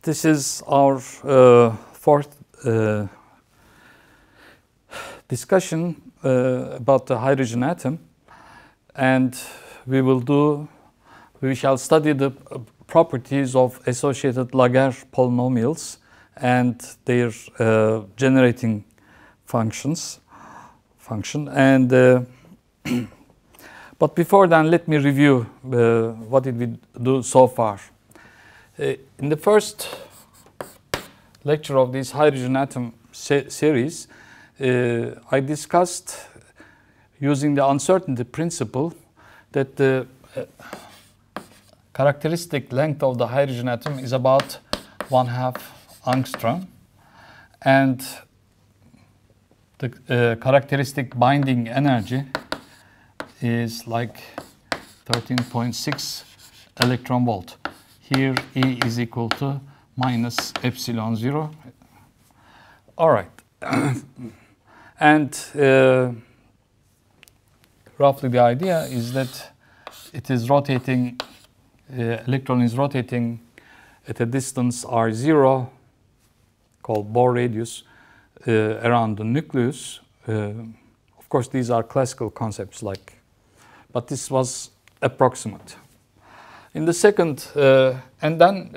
This is our fourth discussion about the hydrogen atom, and we shall study the properties of associated Laguerre polynomials and their generating function. And but before then, let me review what did we do so far. In the first lecture of this hydrogen atom series, I discussed, using the uncertainty principle, that the characteristic length of the hydrogen atom is about 1/2 angstrom, and the characteristic binding energy is like 13.6 electron volt. Here E is equal to minus epsilon 0. All right. And roughly the idea is that it is rotating, electron is rotating at a distance r0, called Bohr radius, around the nucleus. Of course, these are classical concepts, but this was approximate. In the second, and then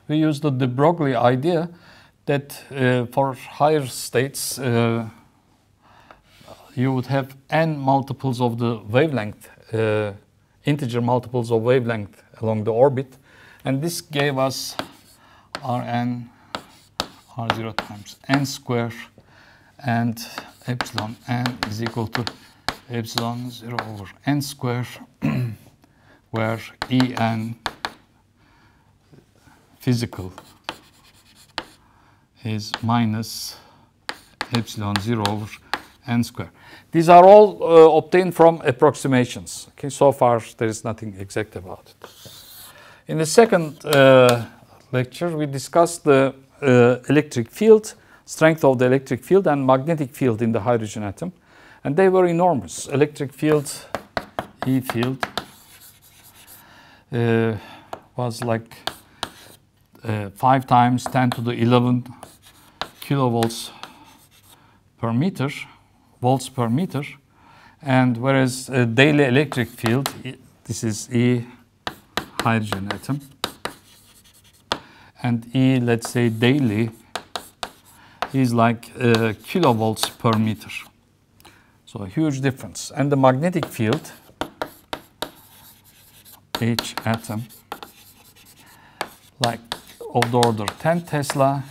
we used the de Broglie idea that for higher states, you would have n multiples of the wavelength, integer multiples of wavelength along the orbit, and this gave us Rn R0 times n square, and epsilon n is equal to epsilon 0 over n square, where En physical is minus epsilon 0 over n square. These are all obtained from approximations. Okay, so far there is nothing exact about it. In the second lecture, we discussed the electric field, strength of the electric field and magnetic field in the hydrogen atom, and they were enormous. Electric field, E field, was like 5 times 10 to the 11 kilovolts per meter, volts per meter, and whereas daily electric field, this is E hydrogen atom, and E, let's say daily, is like kilovolts per meter. So a huge difference. And the magnetic field, H atom, like of the order 10 Tesla,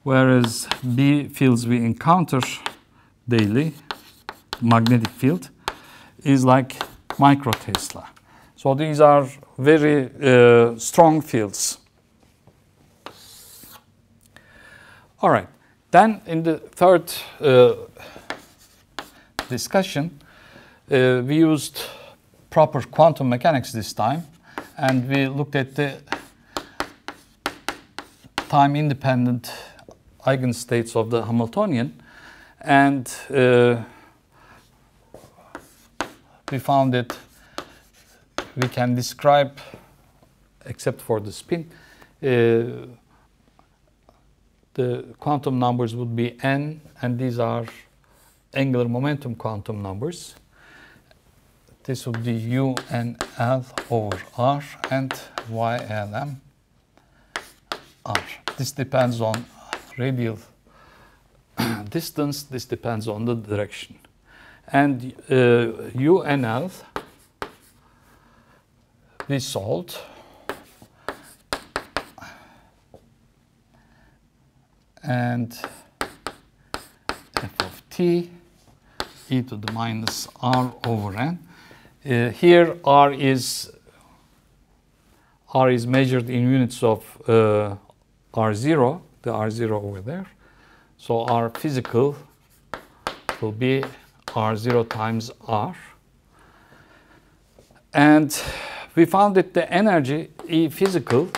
whereas B fields we encounter daily, magnetic field, is like micro Tesla. So these are very strong fields. All right. Then in the third discussion, we used proper quantum mechanics this time, and we looked at the time-independent eigenstates of the Hamiltonian, and we found that we can describe, except for the spin, the quantum numbers would be n, and these are angular momentum quantum numbers. This would be UNL over R and YLM R. This depends on radial distance, this depends on the direction. And UNL we solved. And f of t e to the minus r over n. Here r is measured in units of r0, the r0 over there. So r physical will be r0 times r. And we found that the energy E physical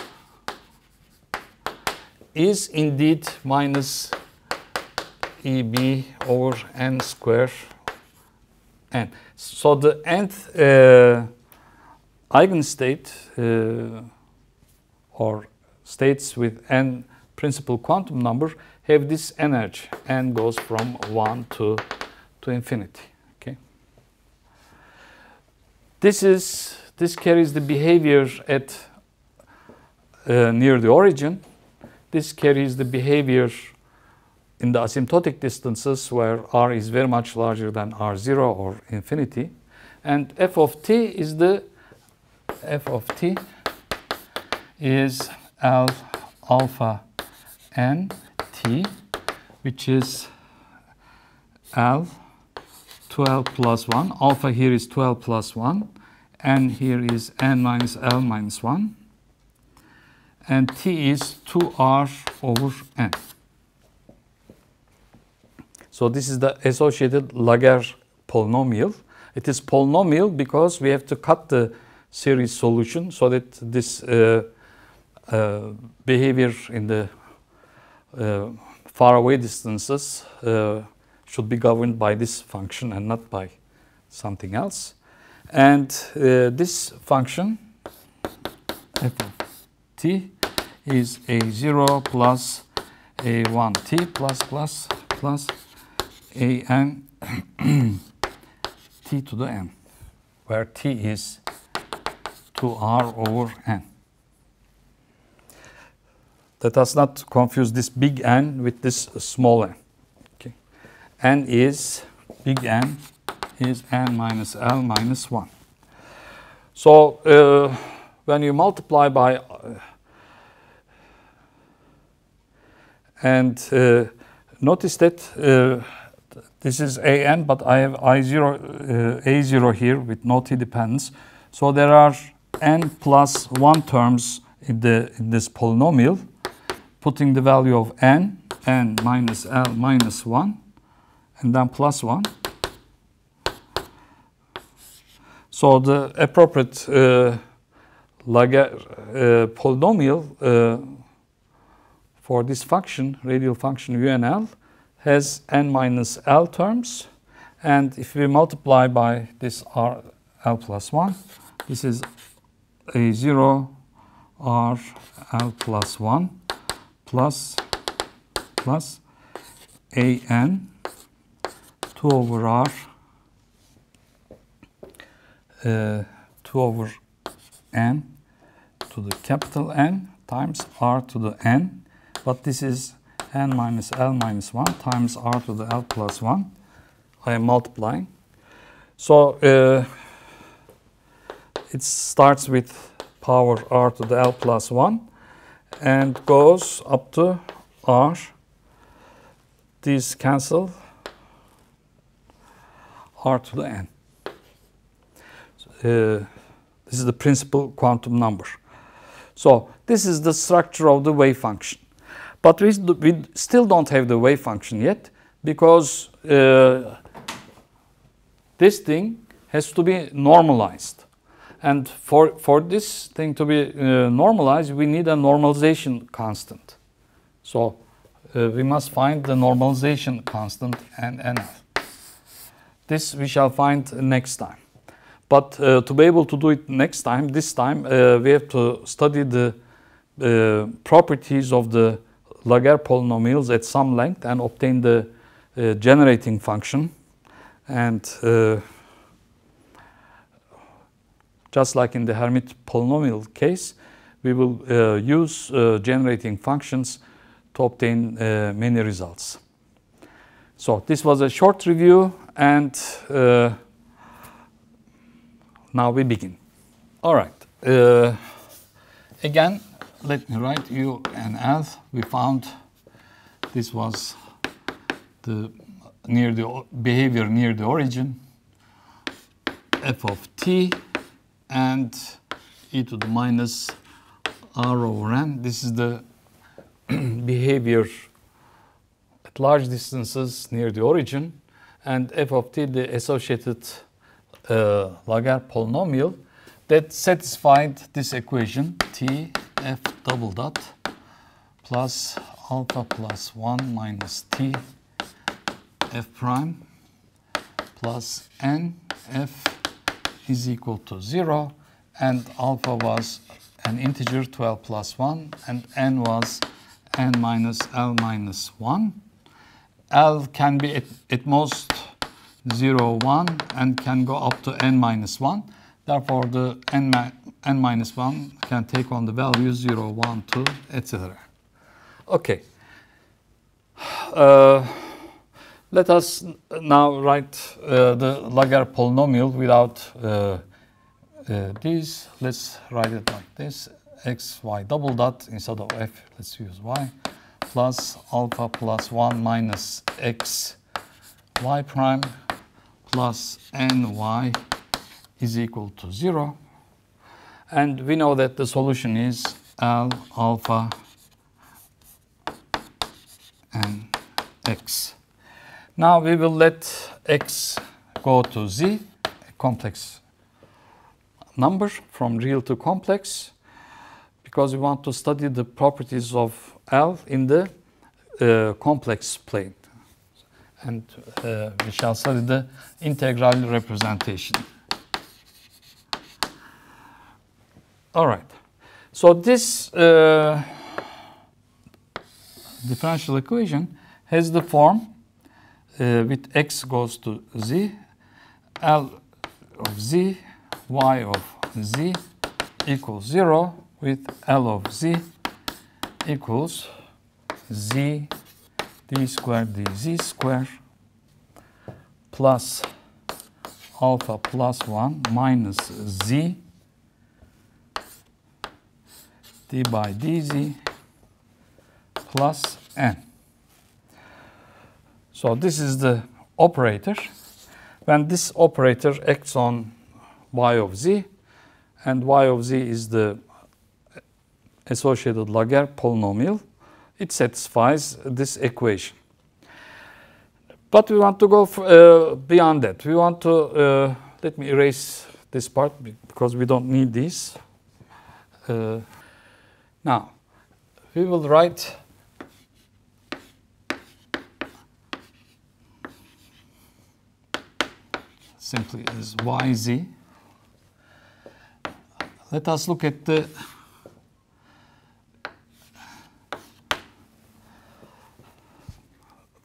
is indeed minus EB over n square n. So the nth eigenstate or states with n principal quantum number have this energy. N goes from 1 to infinity. Okay. This carries the behavior at near the origin. This carries the behavior in the asymptotic distances where r is very much larger than r0 or infinity. And f of t is alpha n t, which is L 12 plus 1. Alpha here is 12 plus 1. N here is n minus L minus 1. And t is 2r over n. So this is the associated Laguerre polynomial. It is polynomial because we have to cut the series solution so that this behavior in the faraway distances should be governed by this function and not by something else. And this function f of t is a0 plus a1t plus an t to the n, where t is 2r over n. Let us not confuse this big N with this small n. Okay. Big N is n minus L minus 1. So when you multiply by and notice that this is an, but I have a0 here with no t dependence. So there are n plus 1 terms in this polynomial, putting the value of n minus L minus 1, and then plus 1. So the appropriate Laguerre polynomial for this function, radial function UNL, has n minus L terms. And if we multiply by this R L plus 1, this is a0 R L plus 1 plus an 2 over r 2 over n to the capital N times r to the n, but this is n minus L minus 1 times r to the L plus 1. I am multiplying. So it starts with power r to the L plus 1 and goes up to r. These cancel, r to the n. This is the principal quantum number. So this is the structure of the wave function. But we still don't have the wave function yet, because this thing has to be normalized. And for this thing to be normalized, we need a normalization constant. So we must find the normalization constant and nf. This we shall find next time. But to be able to do it this time we have to study the properties of the Laguerre polynomials at some length and obtain the generating function. And just like in the Hermite polynomial case, we will use generating functions to obtain many results. So this was a short review, and now we begin. All right. Again, let me write U and L. We found this was the behavior near the origin, f of t, and e to the minus r over n. This is the behavior at large distances near the origin, and f of t, the associated Laguerre polynomial that satisfied this equation, t f double dot plus alpha plus 1 minus t f prime plus n f is equal to 0, and alpha was an integer 12 plus 1, and n was n minus L minus 1. L can be at most 0, 1, and can go up to n minus 1. Therefore, the n minus 1 can take on the values 0, 1, 2, etc. Okay. Let us now write the Laguerre polynomial without these. Let's write it like this: x, y double dot, instead of f, let's use y, plus alpha plus 1 minus x y prime plus ny is equal to 0. And we know that the solution is L alpha and x. Now we will let x go to z, a complex number from real to complex, because we want to study the properties of L in the complex plane. And we shall study the integral representation. All right. So this differential equation has the form with x goes to z, L of z, y of z equals 0, with L of z equals z d squared dz squared plus alpha plus 1 minus z d by dz plus n. So this is the operator. When this operator acts on y of z, and y of z is the associated Laguerre polynomial, it satisfies this equation. But we want to go beyond that. We want to, let me erase this part because we don't need this. Now, we will write simply as yz. Let us look at the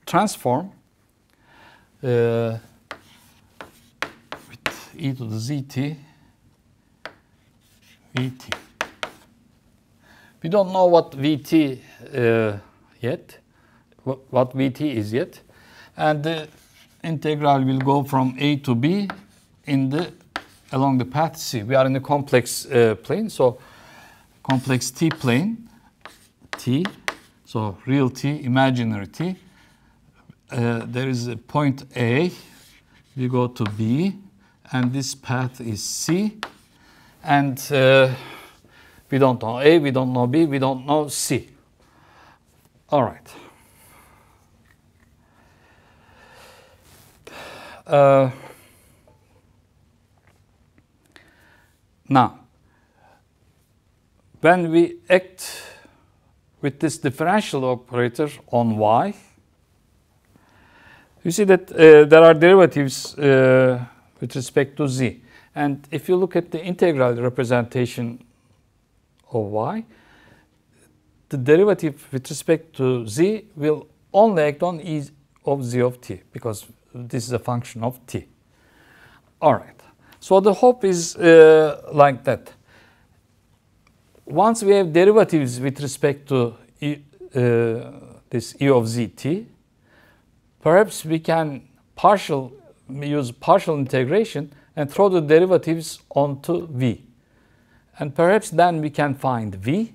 transform with e to the zt vt. We don't know what vt yet, what vt is yet, and the integral will go from a to b along the path c. We are in a complex plane, so complex t plane, t, so real t, imaginary t. There is a point A, we go to B, and this path is C, and we don't know A, we don't know B, we don't know C. All right. Now, when we act with this differential operator on y, you see that there are derivatives with respect to z. And if you look at the integral representation of y, the derivative with respect to z will only act on e of z of t, because this is a function of t. All right. So the hope is like that. Once we have derivatives with respect to this e of zt, perhaps we can use partial integration and throw the derivatives onto v. And perhaps then we can find v.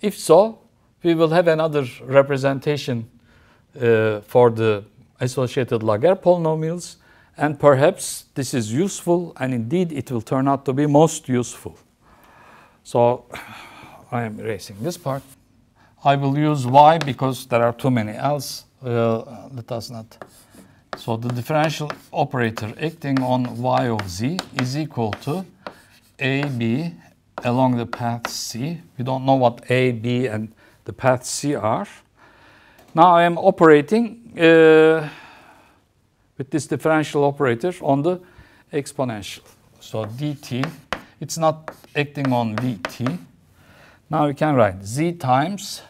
If so, we will have another representation for the associated Laguerre polynomials, and perhaps this is useful, and indeed it will turn out to be most useful. So I am erasing this part. I will use y because there are too many else. Let us not. So the differential operator acting on y of z is equal to ab along the path c. We don't know what a, b, and the path c are. Now I am operating with this differential operator on the exponential. So dt It's not acting on Vt. Now we can write z times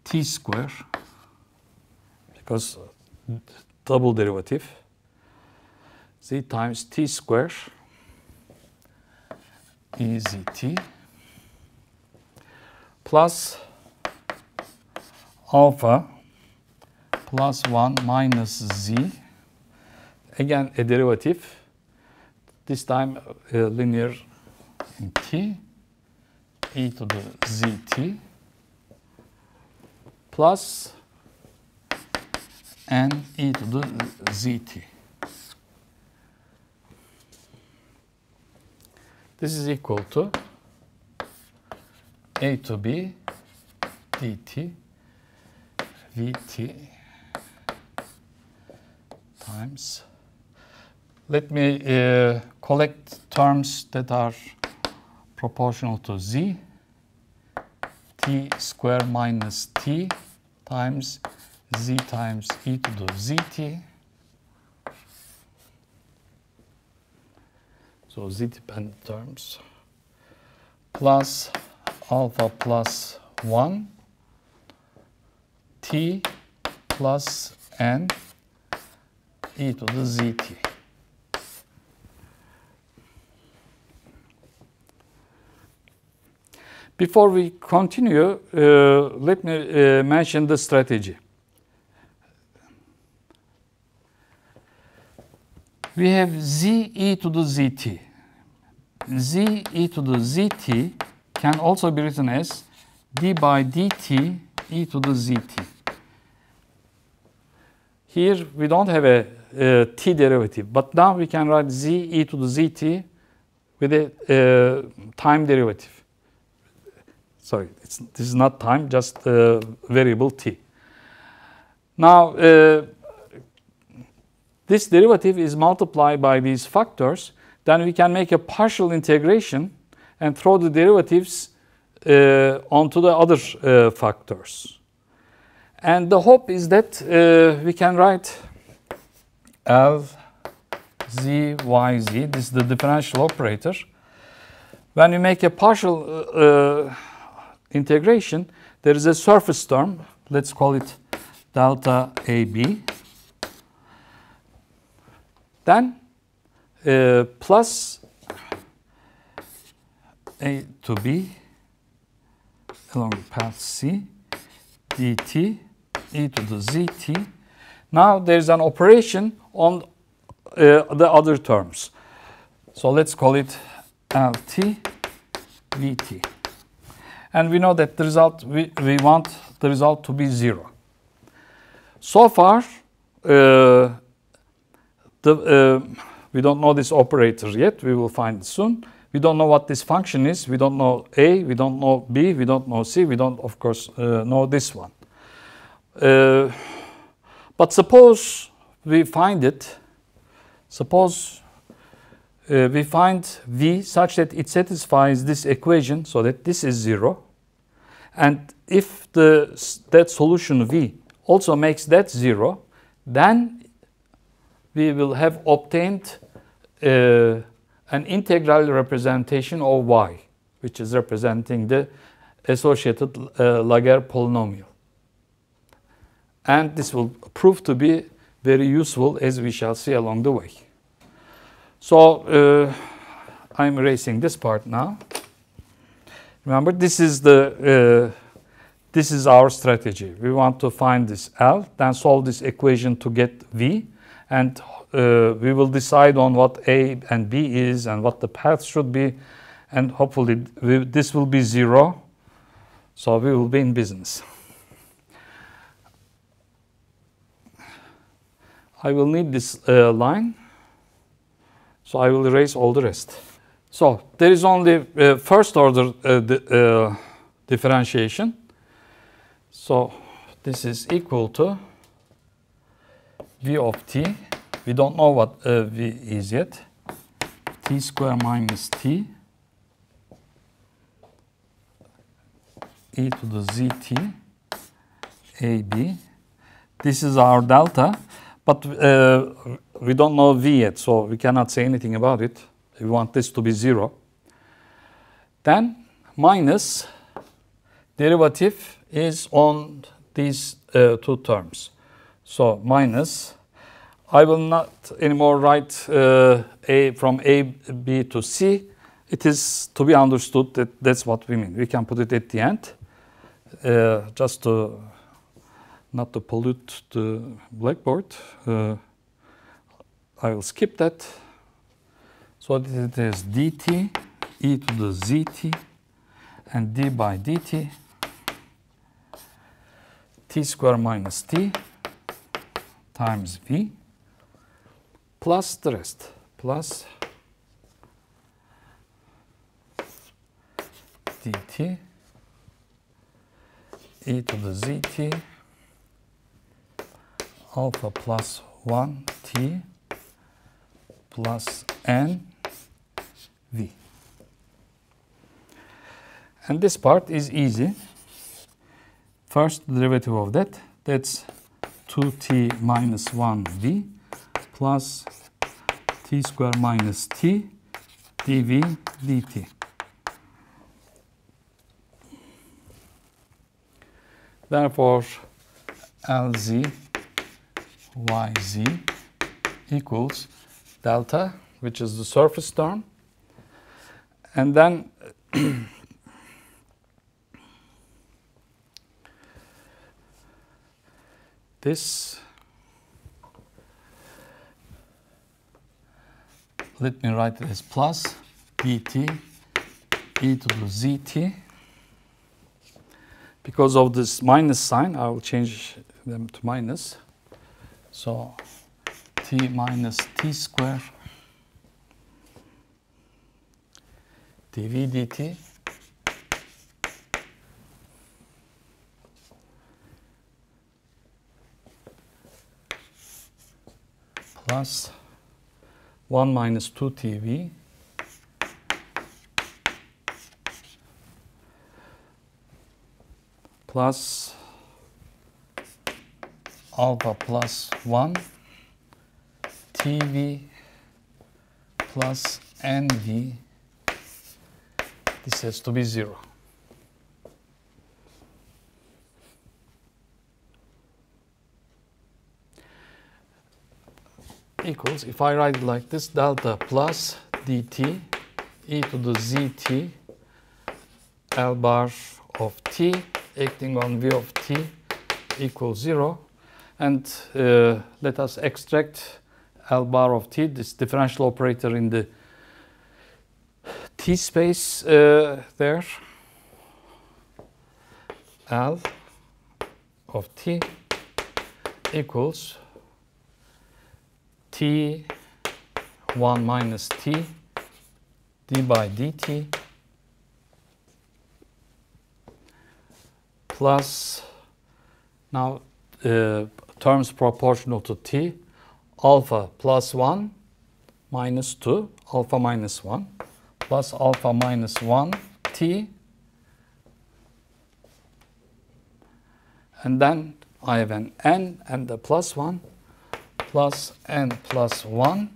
t square, because double derivative, z times t square EZT plus alpha plus 1 minus z, again a derivative, this time linear in t, e to the zt plus n e to the zt. This is equal to a to b dt vt times, let me collect terms that are proportional to z, t square minus t times z times e to the zt. So z-dependent terms plus alpha plus 1 t plus n e to the zt. Before we continue, let me mention the strategy. We have z e to the zt. Z e to the zt can also be written as d by dt e to the zt. Here we don't have a t derivative, but now we can write z e to the zt with a time derivative. Sorry, this is not time, just variable t. Now, this derivative is multiplied by these factors. Then we can make a partial integration and throw the derivatives onto the other factors. And the hope is that we can write L z y z. This is the differential operator. When we make a partial integration, there is a surface term. Let's call it delta AB. Then plus a to b along the path c dt e to the zt. Now there's an operation on the other terms. So let's call it lt vt. And we know that the result, we want the result to be 0. So far, we don't know this operator yet. We will find it soon. We don't know what this function is. We don't know A, we don't know B, we don't know C. We don't, of course, know this one. But suppose we find it. Suppose we find V such that it satisfies this equation so that this is 0. And if that solution V also makes that 0, then we will have obtained an integral representation of y, which is representing the associated Laguerre polynomial. And this will prove to be very useful, as we shall see along the way. So I'm erasing this part now. Remember, this is our strategy. We want to find this L, then solve this equation to get V, and we will decide on what A and B is and what the path should be, and hopefully this will be 0, so we will be in business. I will need this line, so I will erase all the rest. So there is only first order differentiation. So this is equal to V of t. We don't know what V is yet. T square minus t e to the zt ab. This is our delta. But we don't know v yet, so we cannot say anything about it. We want this to be 0. Then minus derivative is on these two terms. So minus, I will not anymore write a from a, b to c. It is to be understood that that's what we mean. We can put it at the end, just to not to pollute the blackboard. I will skip that. So it is dt e to the zt and d by dt t square minus t times v plus the rest, plus dt e to the zt alpha plus 1 t plus n v. And this part is easy. First derivative of that, that's 2t minus 1v plus t square minus t dv dt. Therefore, Lz yz equals delta, which is the surface term, and then this, let me write it as plus dt e to the zt. Because of this minus sign, I will change them to minus. So t minus t square dv dt plus 1 minus 2 tv plus alpha plus 1 tv plus nv. This has to be 0. Equals, if I write it like this, delta plus dt e to the zt L bar of t acting on v of t equals 0. And let us extract L bar of t, this differential operator in the t space there. L of t equals t 1 minus t d by dt plus, now terms proportional to t, alpha plus 1 minus 2, alpha minus 1, plus alpha minus 1 t, and then I have an n and the plus 1 plus n plus 1.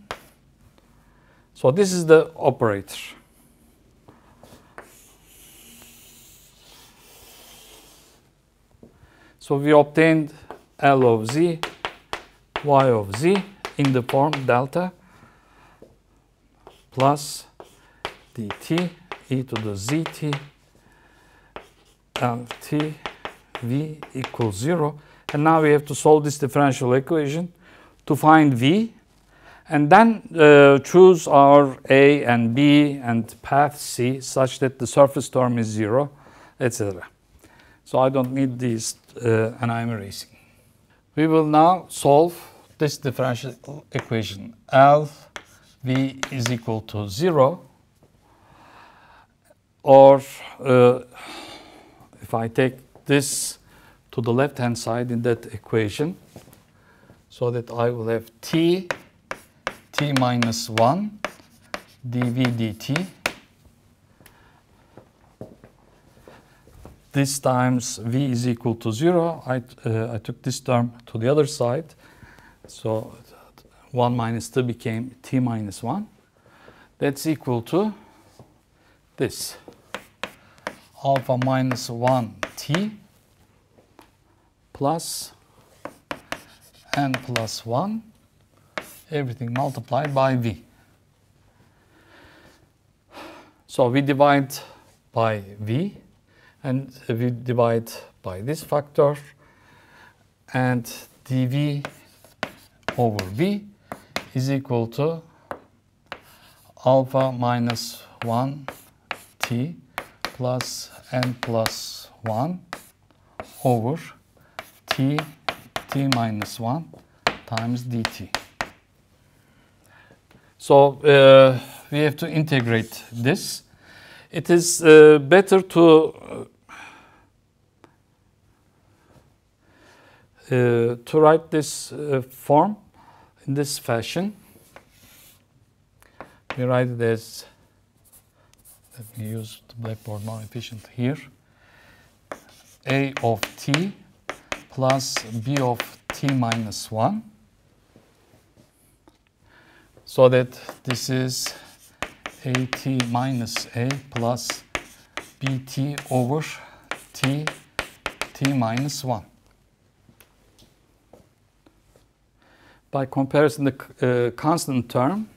So this is the operator. So we obtained L of z, y of z in the form delta plus dt e to the zt lt v equals 0. And now we have to solve this differential equation to find v, and then choose our a and b and path c such that the surface term is 0, etc. So I don't need these, and I'm erasing. We will now solve this differential equation. L v is equal to 0, or if I take this to the left hand side in that equation, so that I will have t minus 1 dv dt. This times v is equal to 0. I took this term to the other side. So 1 minus t became t minus 1. That's equal to this. Alpha minus 1 t plus n plus 1, everything multiplied by v. So we divide by v, and we divide by this factor, and dv over v is equal to alpha minus 1 t plus n plus 1 over t minus 1 times dt. So we have to integrate this. It is better to write this form in this fashion. We write it as, let me use the blackboard more efficient here, a of t plus b of t minus 1, so that this is at minus a plus bt over t minus 1. By comparison, the constant term,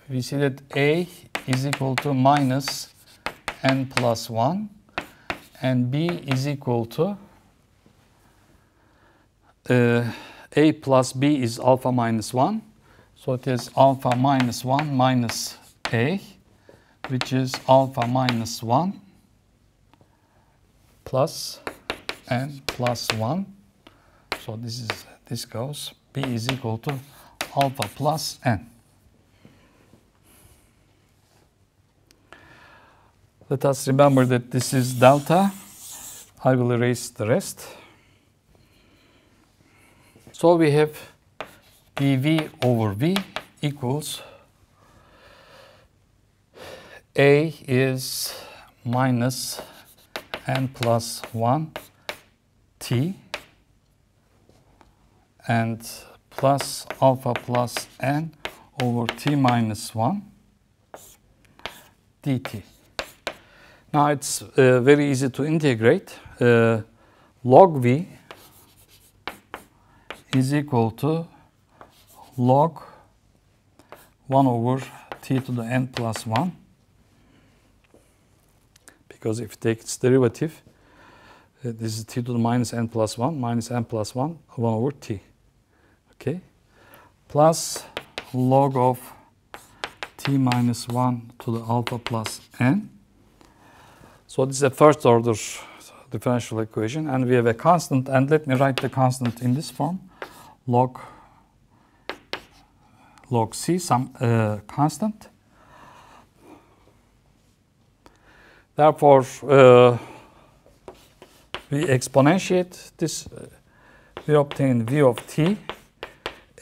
we see that a is equal to minus n plus 1 and b is equal to a plus b is alpha minus 1. So it is alpha minus 1 minus a, which is alpha minus 1 plus n plus 1. So this goes, b is equal to alpha plus n. Let us remember that this is delta. I will erase the rest. So we have dv over v equals a is minus n plus 1 t and plus alpha plus n over t minus 1 dt. Now it's very easy to integrate. Log v is equal to log 1 over t to the n plus 1, because if you take its derivative, this is t to the minus n plus 1 minus n plus 1 over t. Okay, plus log of t minus 1 to the alpha plus n. So this is a first order differential equation, and we have a constant, and let me write the constant in this form, log c, some constant. Therefore, we exponentiate this, we obtain v of t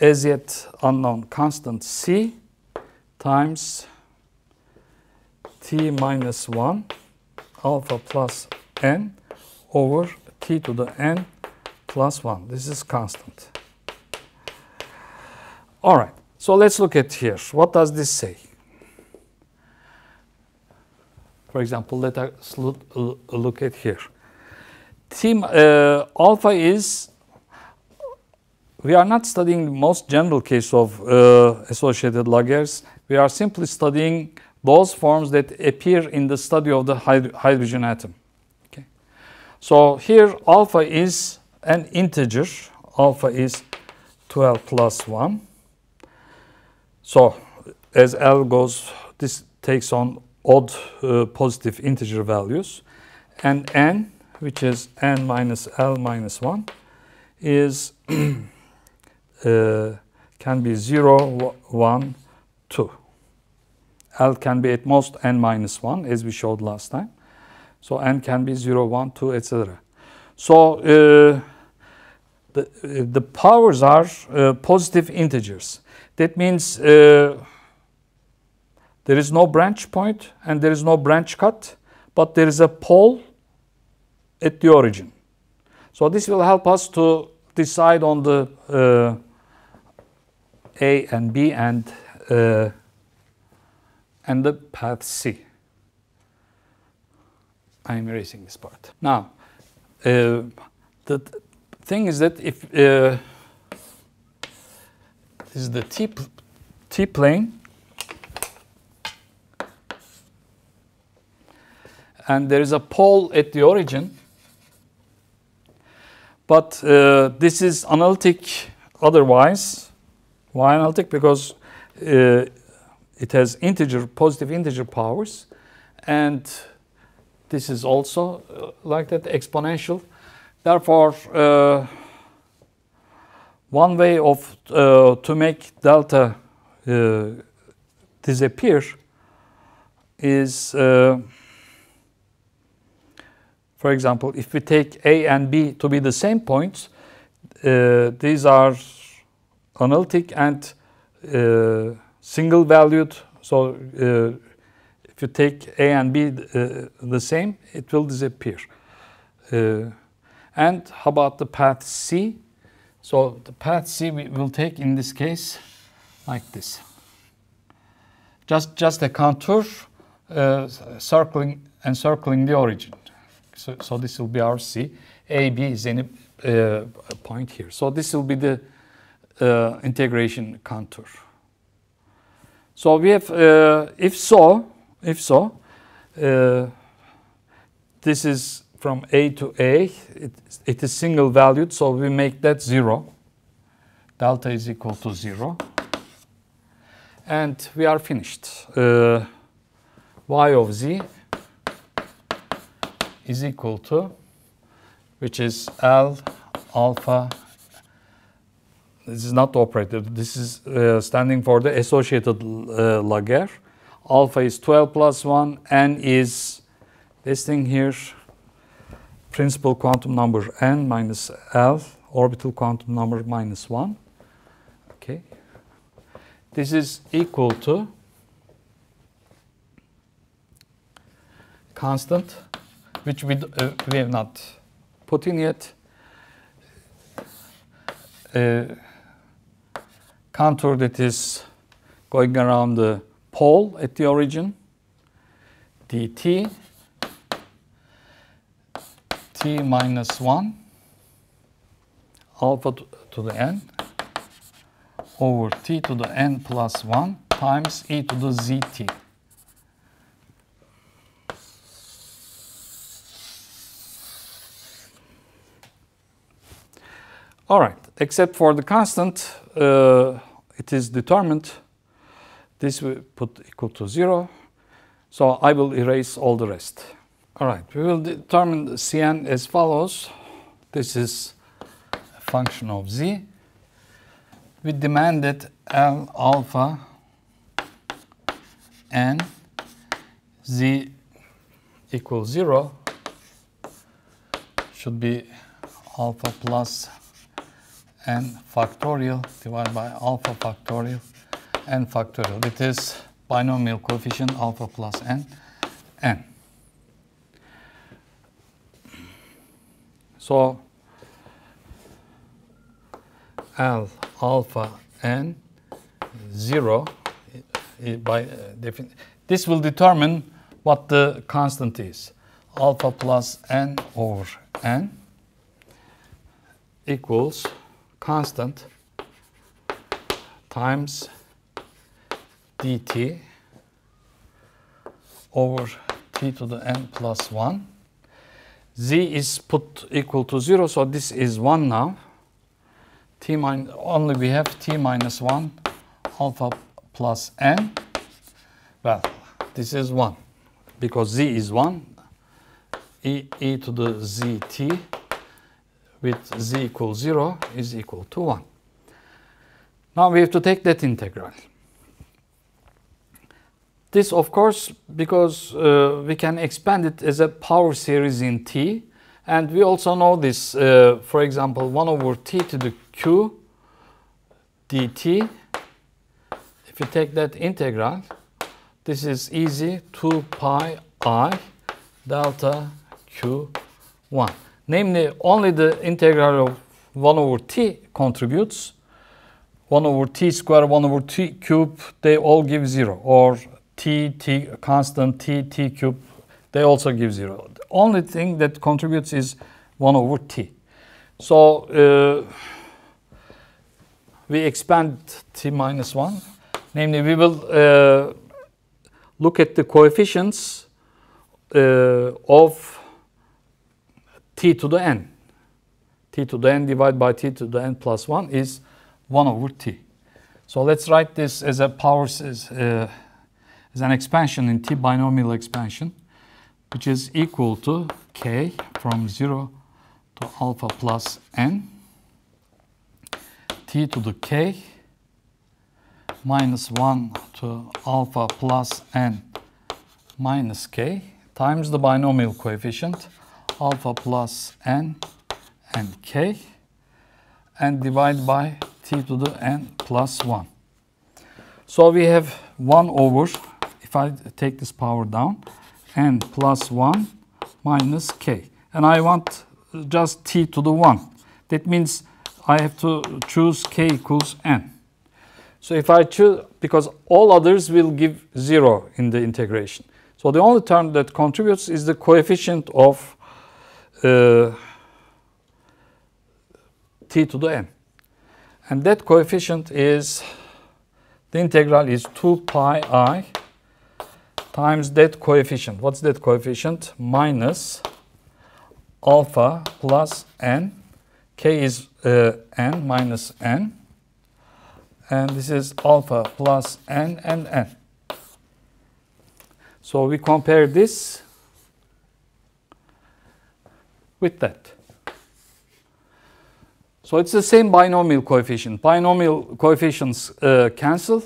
as yet unknown constant c times t minus 1 alpha plus n over t to the n plus 1. This is constant. All right, so let's look at here. What does this say? For example, let us look at here. Alpha is, we are not studying the most general case of associated Laguerres. We are simply studying those forms that appear in the study of the hydrogen atom. Okay. So here alpha is an integer. Alpha is 12 plus 1. So as L goes, this takes on odd positive integer values. And n, which is n minus L minus 1, is can be 0, 1, 2. L can be at most n minus 1, as we showed last time. So n can be 0, 1, 2, etc. So the powers are positive integers. That means there is no branch point and there is no branch cut, but there is a pole at the origin. So this will help us to decide on the A and B and the path C. I'm erasing this part. Now, the thing is that if this is the T plane, and there is a pole at the origin, but this is analytic otherwise. Why analytic? Because it has positive integer powers, and this is also like that, exponential. Therefore, one way of to make delta disappear is, for example, if we take A and B to be the same points, these are analytic and single valued. So if you take A and B the same, it will disappear. And how about the path C? So the path C we will take in this case like this. Just a contour encircling the origin. So this will be our C. A, B is any point here. So this will be the integration contour. So we have, if so, this is from A to A. It is single valued, so we make that 0. Delta is equal to 0. And we are finished. Y of Z is equal to, which is L alpha. This is not the operator. This is standing for the associated Laguerre. Alpha is 12 plus 1. N is this thing here, principal quantum number n minus L, orbital quantum number minus 1. Okay. This is equal to constant, which we have not put in yet. Contour that is going around the pole at the origin, dt, t minus 1, alpha to the n, over t to the n plus 1 times e to the zt. All right, except for the constant, it is determined. This we put equal to 0. So I will erase all the rest. All right, we will determine the Cn as follows. This is a function of z. We demand that L alpha n z equals 0 should be alpha plus n factorial divided by alpha factorial n factorial. It is binomial coefficient alpha plus n. So L alpha n 0 by definition. This will determine what the constant is. Alpha plus n over n equals constant times dt over t to the n plus 1. Z is put equal to 0, so this is 1 now. Only we have t minus 1 alpha plus n. Well, this is 1 because z is 1. E to the zt with z equals 0 is equal to 1. Now we have to take that integral. This, of course, because we can expand it as a power series in t, and we also know this, for example, 1 over t to the q dt. If you take that integral, this is easy, 2 pi I delta q1. Namely, only the integral of 1 over t contributes. 1 over t square, 1 over t cube, they all give 0. Or t constant, t cube, they also give 0. The only thing that contributes is 1 over t. So we expand t minus 1. Namely, we will look at the coefficients of t to the n. T to the n divided by t to the n plus 1 is 1 over t. So let's write this as a power, as an expansion in t, binomial expansion, which is equal to k from 0 to alpha plus n, t to the k minus 1 to alpha plus n minus k times the binomial coefficient alpha plus n and k, and divide by t to the n plus 1. So we have 1 over, if I take this power down, n plus 1 minus k. And I want just t to the 1. That means I have to choose k equals n. So if I choose, because all others will give 0 in the integration. So the only term that contributes is the coefficient of t to the n. And that coefficient is, the integral is 2 pi I times that coefficient. What's that coefficient? Minus alpha plus n. K is n minus n. And this is alpha plus n and n. So we compare this with that. So it's the same binomial coefficient. Binomial coefficients cancel.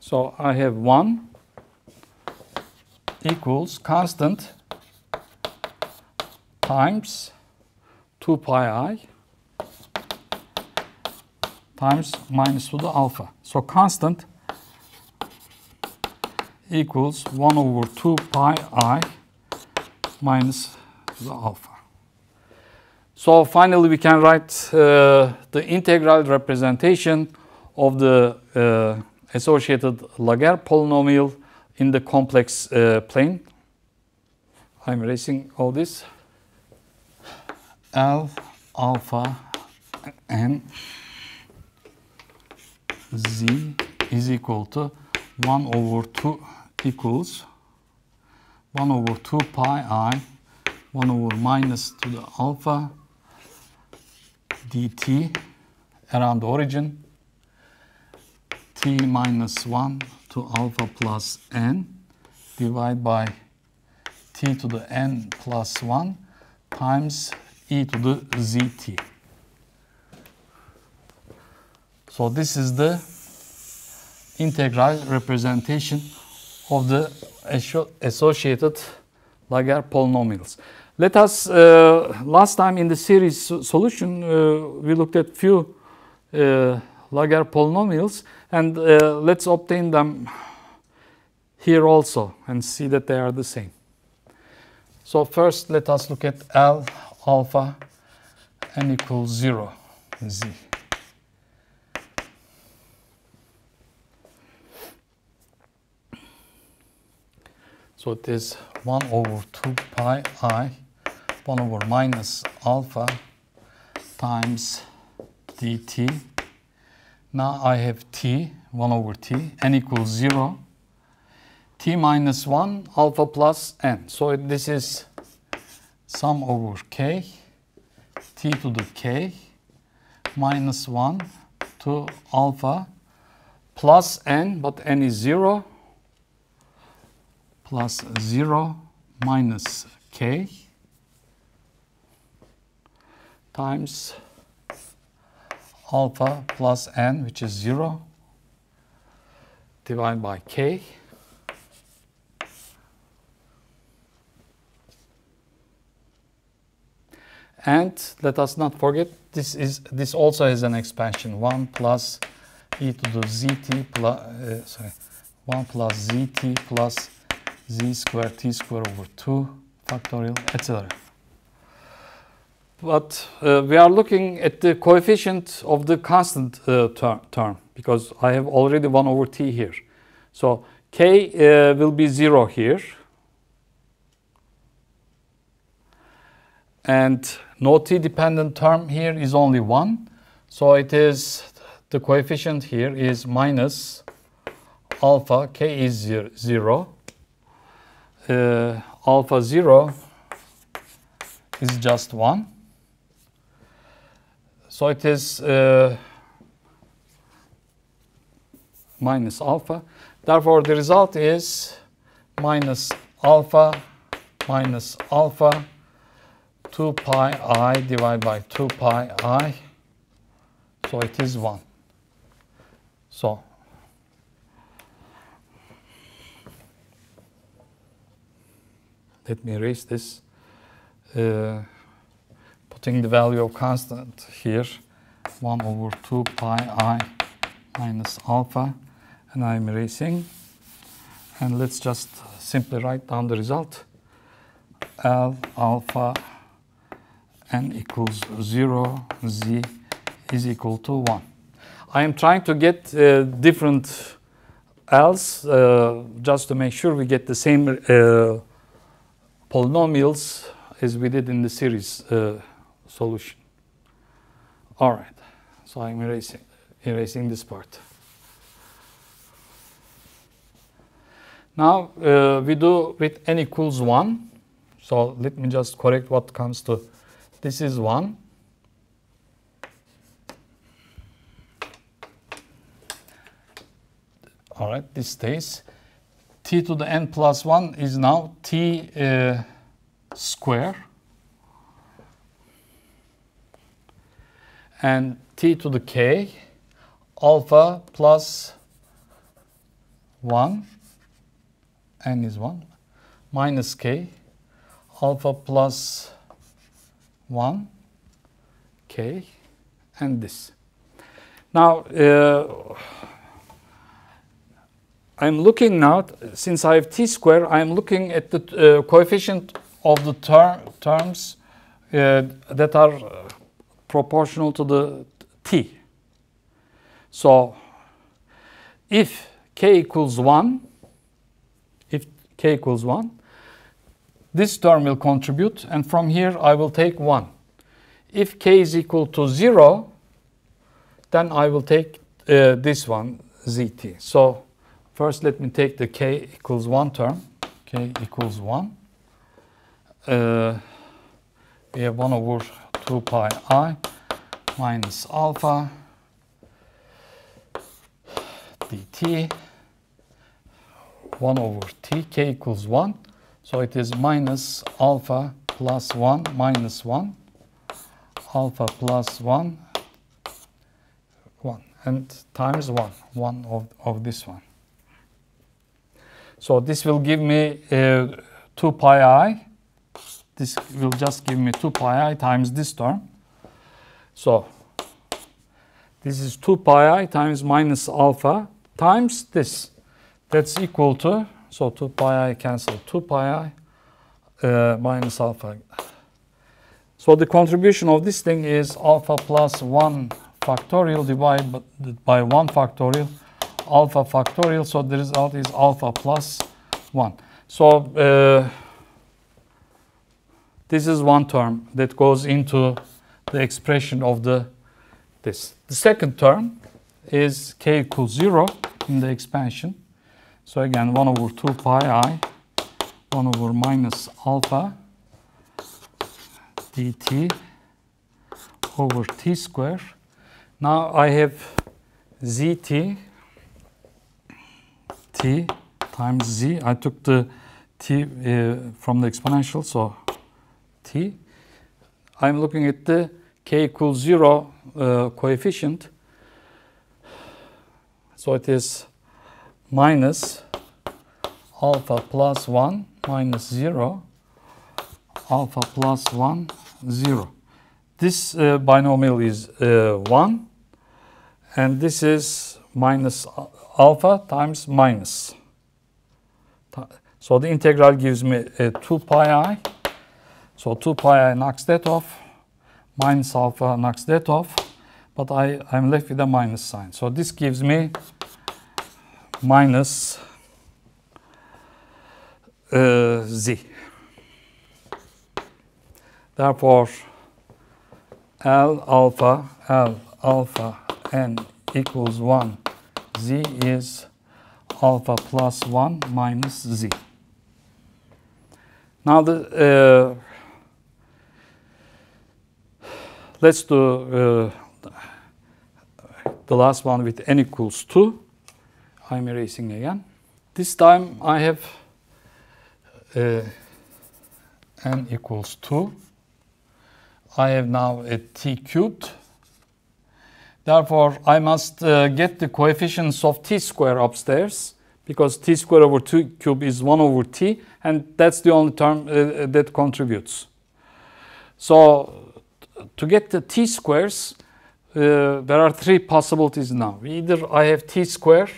So I have 1 equals constant times 2 pi I times minus to the alpha. So constant equals 1 over 2 pi I minus the alpha. So finally we can write the integral representation of the associated Laguerre polynomial in the complex plane. I'm erasing all this. L alpha n z is equal to 1 over 2 equals 1 over 2 pi I 1 over minus to the alpha dt around the origin t minus 1 to alpha plus n divided by t to the n plus 1 times e to the zt. So this is the integral representation of the associated Laguerre polynomials. Let us, last time in the series solution, we looked at few Laguerre polynomials, and let's obtain them here also and see that they are the same. So first let us look at L alpha n equals 0 z. So it is 1 over 2 pi I 1 over minus alpha times dt. Now I have t, 1 over t, n equals 0, t minus 1, alpha plus n. So this is sum over k, t to the k, minus 1 to alpha plus n, but n is 0, plus 0 minus k times alpha plus n, which is 0, divided by k. And let us not forget, this also has an expansion, 1 plus e to the zt plus 1 plus zt plus z squared t squared over 2 factorial, etc. But we are looking at the coefficient of the constant term, because I have already 1 over t here. So k will be 0 here. And no t-dependent term here is only 1. So it is, the coefficient here is minus alpha, k is 0. Alpha 0 is just 1. So it is minus alpha. Therefore, the result is minus alpha 2 pi I divided by 2 pi I. So it is 1. So let me erase this. Putting the value of constant here, 1 over 2 pi I minus alpha, and I'm erasing. And let's just simply write down the result. L alpha n equals 0, z is equal to 1. I am trying to get different L's just to make sure we get the same polynomials as we did in the series solution. All right, so I'm erasing this part. Now we do with n equals 1. So let me just correct what comes to. This is 1. All right, this stays. T to the n plus 1 is now t square. And t to the k, alpha plus 1, n is 1, minus k, alpha plus 1, k, and this. Now, I'm looking now, since I have t square, I'm looking at the coefficient of the terms that are proportional to the t. So, if k equals 1, this term will contribute, and from here I will take 1. If k is equal to 0, then I will take this one, zt. So first let me take the k equals 1 term. K equals 1. We have 1 over 2 pi I minus alpha dt 1 over t, k equals 1. So it is minus alpha plus 1 minus 1, alpha plus 1, 1, and times 1 of this one. So this will give me 2 pi I. This will just give me 2 pi I times this term. So this is 2 pi I times minus alpha times this. That's equal to, so 2 pi I cancel 2 pi I minus alpha. So the contribution of this thing is alpha plus 1 factorial divided by 1 factorial, alpha factorial. So the result is alpha plus 1. So this is one term that goes into the expression of this. The second term is k equals 0 in the expansion. So again, 1 over 2 pi I, 1 over minus alpha dt over t square. Now I have zt, t times z. I took the t from the exponential, so t. I'm looking at the k equals 0 coefficient. So it is minus alpha plus 1 minus 0, alpha plus 1, 0. This binomial is 1, and this is minus alpha times minus. So the integral gives me 2 pi I. So 2 pi I knocks that off. minus alpha knocks that off, but I'm left with a minus sign. So this gives me minus z. Therefore, L alpha n equals 1. Z is alpha plus 1 minus z. Now let's do the last one with n equals 2. I'm erasing again. This time I have n equals 2. I have now a t cubed. Therefore, I must get the coefficients of t square upstairs, because t square over 2 cube is 1 over t, and that's the only term that contributes. So to get the t squares, there are three possibilities now. Either I have t square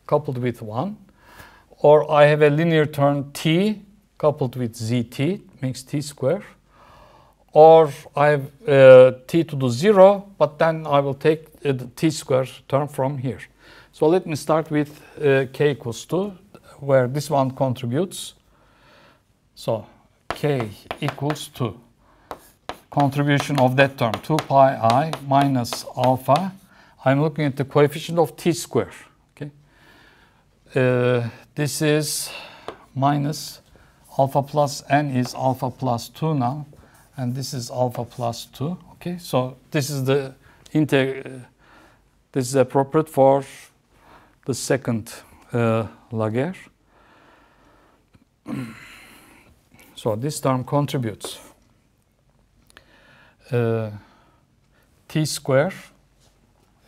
coupled with 1, or I have a linear term t coupled with zt, makes t square, or I have t to the 0, but then I will take the t square term from here. So let me start with k equals 2, where this one contributes. So k equals 2. Contribution of that term, 2 pi I minus alpha. I'm looking at the coefficient of t square. Okay. This is minus alpha plus n is alpha plus 2 now. And this is alpha plus 2. Okay, so this is the this is appropriate for the second Laguerre. So this term contributes t square,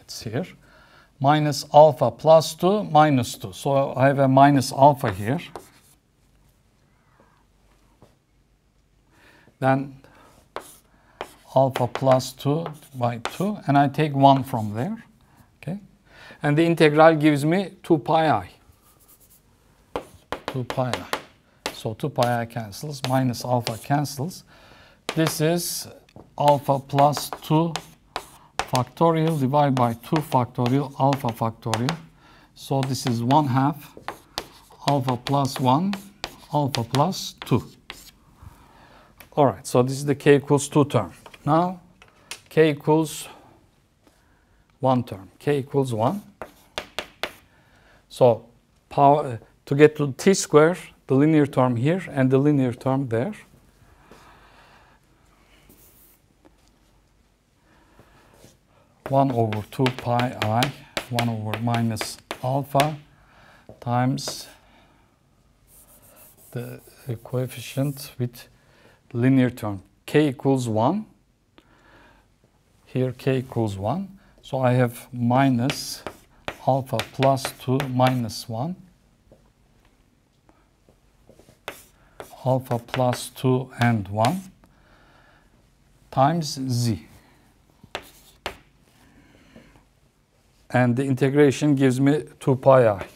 it's here, minus alpha plus 2 minus 2. So I have a minus alpha here. Then alpha plus 2 by 2, and I take 1 from there. Okay, and the integral gives me 2 pi I. 2 pi I. So 2 pi I cancels, minus alpha cancels. This is alpha plus 2 factorial divided by 2 factorial alpha factorial. So this is 1/2 alpha plus 1 alpha plus 2. All right, so this is the k equals 2 term. Now, k equals 1 term. K equals 1. So, power to get to t square, the linear term here and the linear term there. One over 2 pi I, 1 over minus alpha times the coefficient with linear term. K equals 1. Here k equals 1. So I have minus alpha plus 2 minus 1. Alpha plus 2 and 1 times z. And the integration gives me 2 pi I.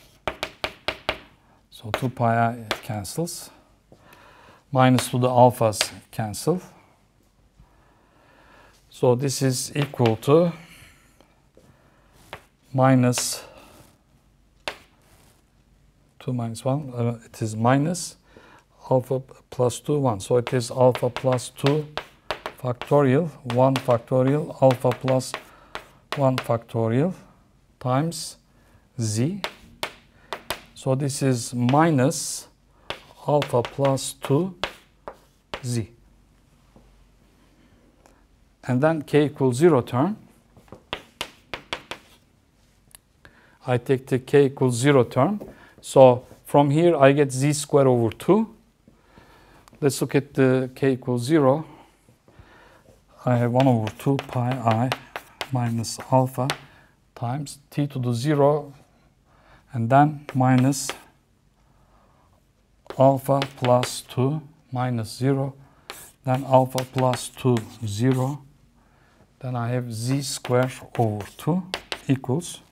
So 2 pi I cancels. Minus to the alphas cancel. So this is equal to minus 2 minus 1. It is minus alpha plus 2, 1. So it is alpha plus 2 factorial, 1 factorial, alpha plus 1 factorial times z. So this is minus alpha plus 2 z. And then k equals 0 term. I take the k equals 0 term. So from here I get z squared over 2. Let's look at the k equals 0. I have 1 over 2 pi I minus alpha times t to the 0, and then minus alpha plus 2 minus 0, then alpha plus 2, 0. Then I have z squared over 2 equals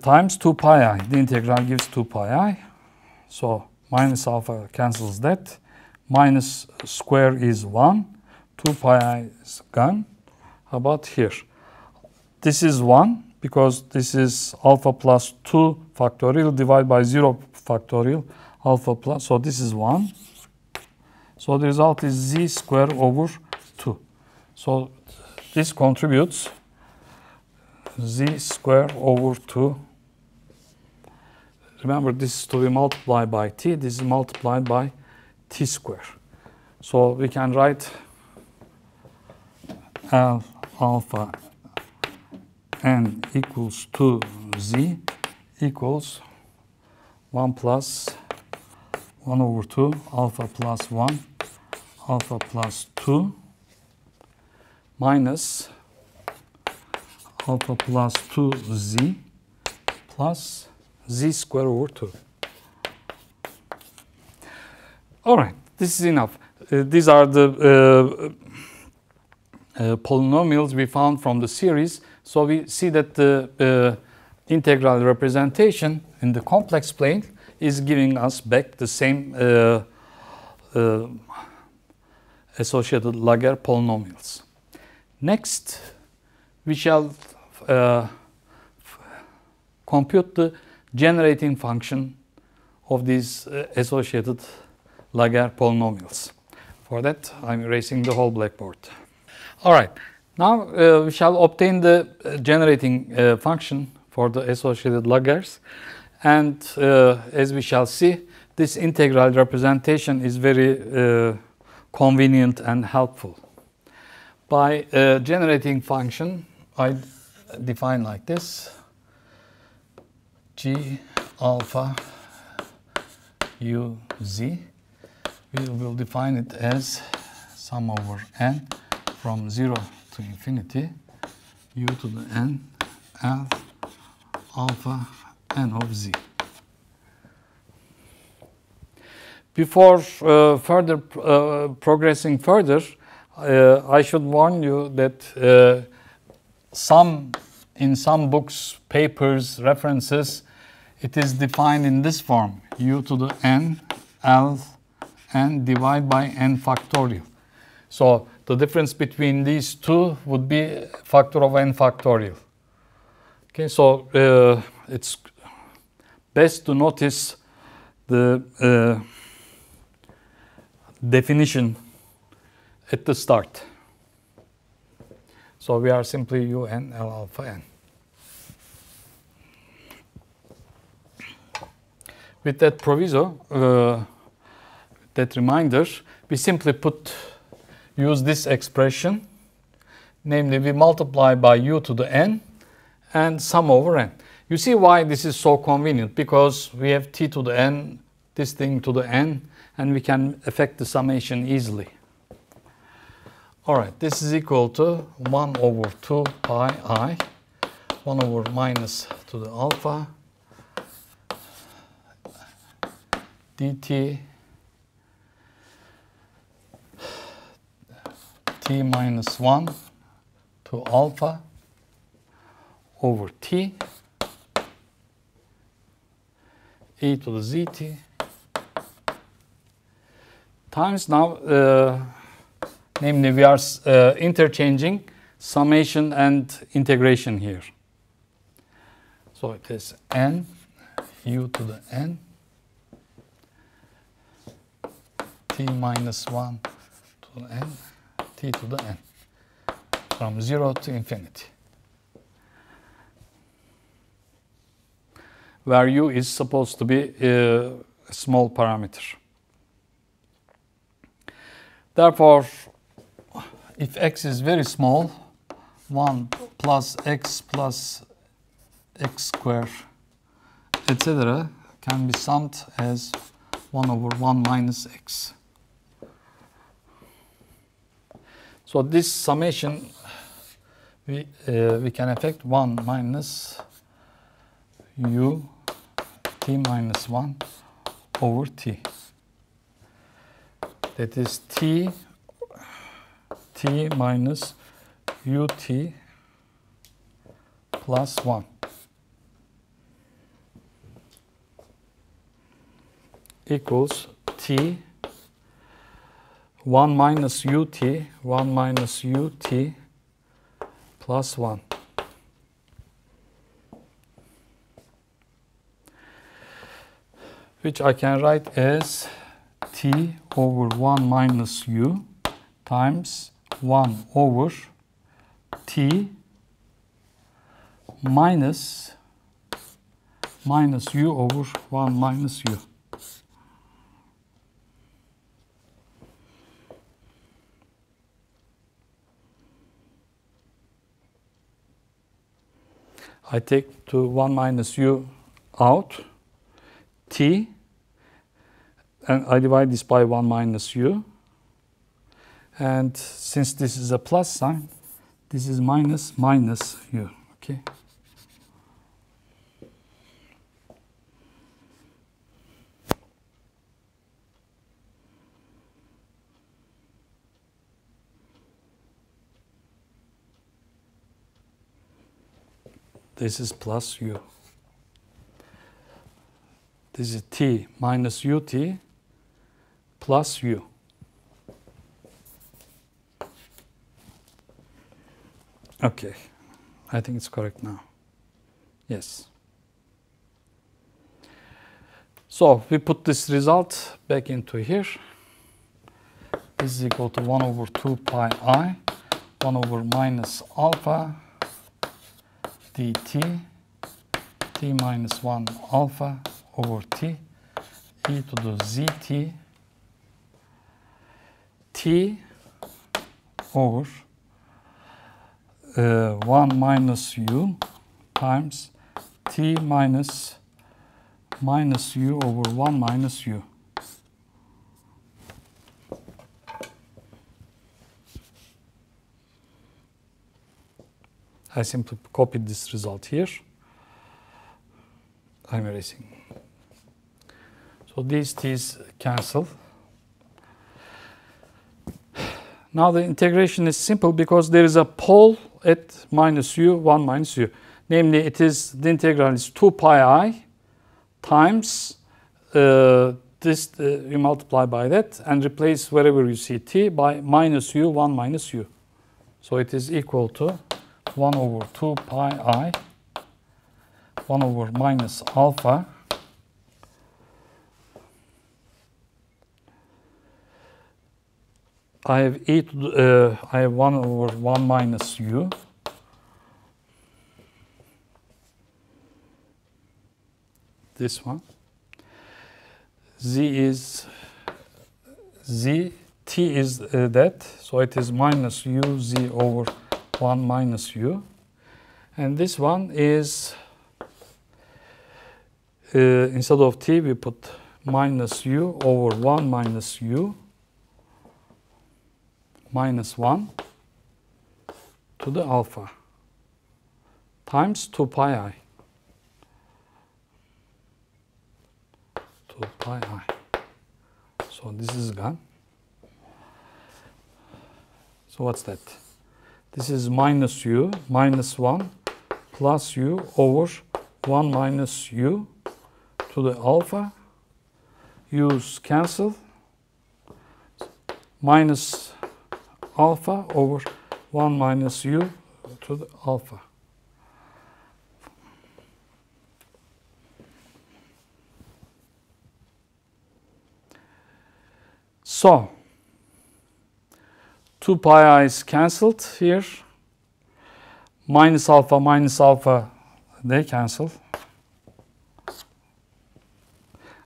times 2 pi I. The integral gives 2 pi I. So minus alpha cancels that. minus square is 1, 2 pi I is gone. How about here? This is 1 because this is alpha plus 2 factorial divided by 0 factorial alpha plus. So this is 1. So the result is z square over 2. So this contributes z square over 2. Remember, this is to be multiplied by t. This is multiplied by t square. So we can write L alpha n equals 2z equals 1 plus 1 over 2 alpha plus 1 alpha plus 2 minus alpha plus 2z plus z square over 2. All right, this is enough. These are the polynomials we found from the series. So we see that the integral representation in the complex plane is giving us back the same associated Laguerre polynomials. Next, we shall compute the generating function of these associated Laguerre polynomials. For that, I'm erasing the whole blackboard. All right, now we shall obtain the generating function for the associated Laguerres. And as we shall see, this integral representation is very convenient and helpful. By generating function, I define like this: G alpha u z. We will define it as sum over n from 0 to infinity u to the n L alpha n of z. Before progressing further, I should warn you that in some books, papers, references, it is defined in this form: u to the n L n divided by n factorial. So the difference between these two would be factor of n factorial. Okay, so it's best to notice the definition at the start. So we are simply u n L alpha n. With that proviso, that reminder, we simply use this expression, namely we multiply by u to the n and sum over n. You see why this is so convenient, because we have t to the n, this thing to the n, and we can effect the summation easily. All right, this is equal to 1 over 2 pi I, 1 over minus to the alpha, dt t minus 1 to alpha over t e to the zt times now, namely we are interchanging summation and integration here. So it is n u to the n t minus 1 to the n t to the n from 0 to infinity, where u is supposed to be a small parameter. Therefore, if x is very small, 1 plus x squared, etc., can be summed as 1 over 1 minus x. So this summation, we can effect 1 minus u t minus 1 over t. That is t minus ut plus 1 equals t 1 minus ut, 1 minus ut plus 1. Which I can write as t over 1 minus u times 1 over t minus u over 1 minus u. I take to 1 minus u out, t, and I divide this by 1 minus u. And since this is a plus sign, this is minus u, okay? This is plus u. This is t minus ut plus u. Okay, I think it's correct now. Yes. So we put this result back into here. This is equal to 1 over 2 pi I, 1 over minus alpha dt, t minus 1 alpha over t, e to the zt, t over 1 minus u times t minus u over 1 minus u. I simply copied this result here. I'm erasing. So these t's cancel. Now the integration is simple because there is a pole at minus u, 1 minus u. Namely, it is the integral is 2 pi I times this, you multiply by that and replace wherever you see t by minus u, 1 minus u. So it is equal to 1 over 2 pi I, 1 over minus alpha I have I have 1 over 1 minus u this one. T is that, so it is minus u z over 1 minus u, and this one is instead of t we put minus u over 1 minus u minus 1 to the alpha times 2 pi I. 2 pi I. So this is gone. So what's that? This is minus u minus 1 plus u over 1 minus u to the alpha. U's cancel. Minus alpha over 1 minus u to the alpha. So 2 pi I is cancelled here. Minus alpha, they cancel.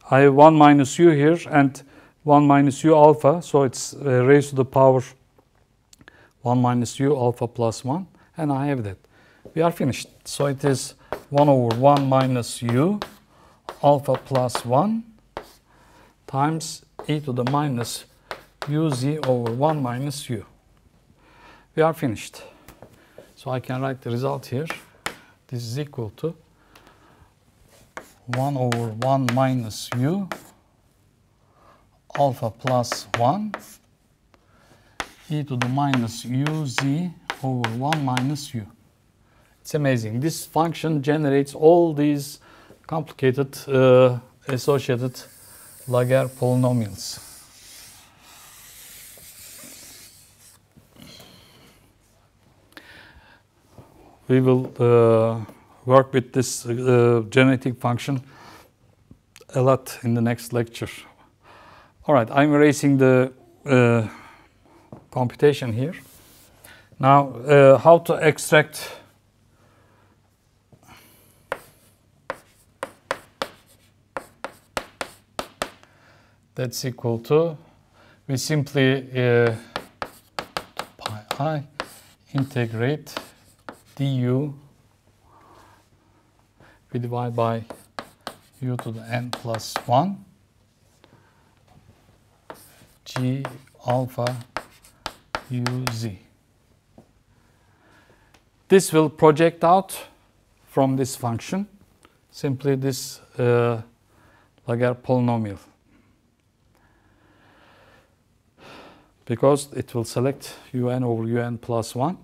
I have 1 minus u here and 1 minus u alpha, so it's raised to the power 1 minus u alpha plus 1, and I have that. We are finished. So it is 1 over 1 minus u alpha plus 1 times e to the minus uz over 1 minus u. We are finished. So I can write the result here. This is equal to 1 over 1 minus u alpha plus 1 e to the minus uz over 1 minus u. It's amazing. This function generates all these complicated associated Laguerre polynomials. we will work with this generating function a lot in the next lecture. All right, I'm erasing the computation here. Now, how to extract that's equal to, we simply pi I integrate du, we divide by u to the n plus 1 g alpha uz. This will project out from this function, simply this Laguerre polynomial, because it will select un over un plus 1.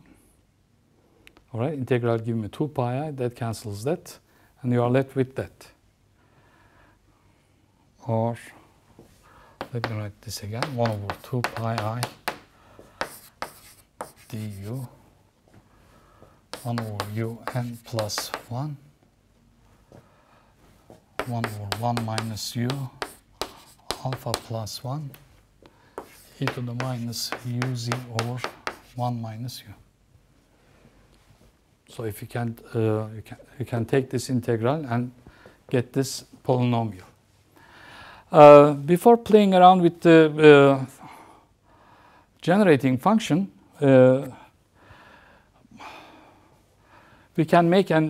All right, integral give me 2 pi I, that cancels that, and you are left with that. Or, let me write this again, 1 over 2 pi I du 1 over un plus 1, 1 over 1 minus u alpha plus 1 e to the minus uz over 1 minus u. So if you can take this integral and get this polynomial. Before playing around with the generating function, we can make a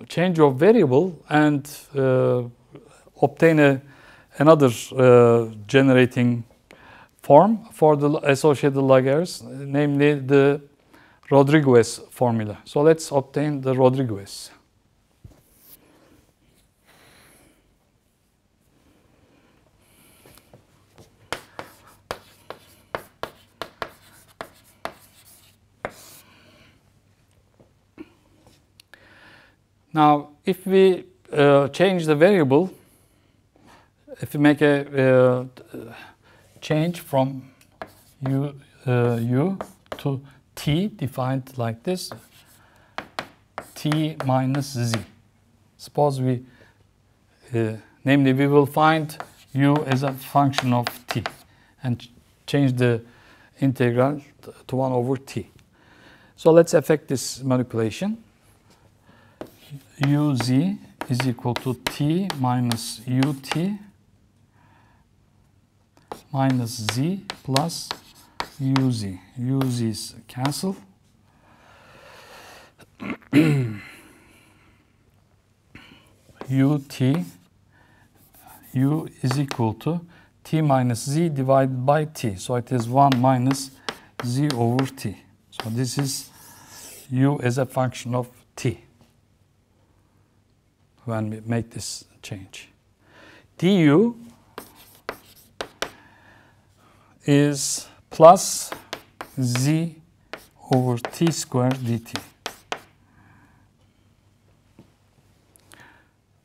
change of variable and obtain another generating form for the associated Laguerres, namely the Rodriguez formula. So let's obtain the Rodriguez. Now, if we change the variable, if we make a change from u to t, defined like this, t minus z. Suppose we, namely, we will find u as a function of t and change the integral to 1 over t. So let's effect this manipulation. uz is equal to t minus ut minus z plus uz. Uz's cancel. U is equal to t minus z divided by t. So it is 1 minus z over t. So this is u as a function of t when we make this change. Du is plus z over t squared dt.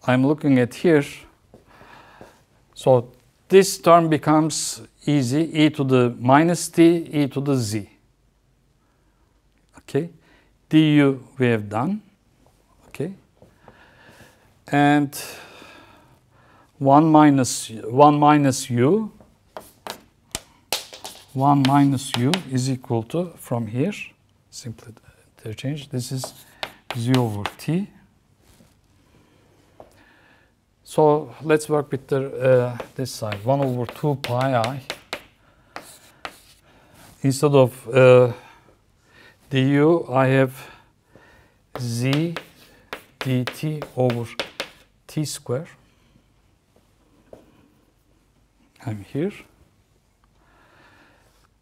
I'm looking at here. So this term becomes easy, e to the minus t, e to the z. Okay, du we have done. Okay, and 1 minus u is equal to, from here, simply interchange, this is z over t. So let's work with the, this side, 1 over 2 pi I. Instead of du, I have z dt over t square. I'm here.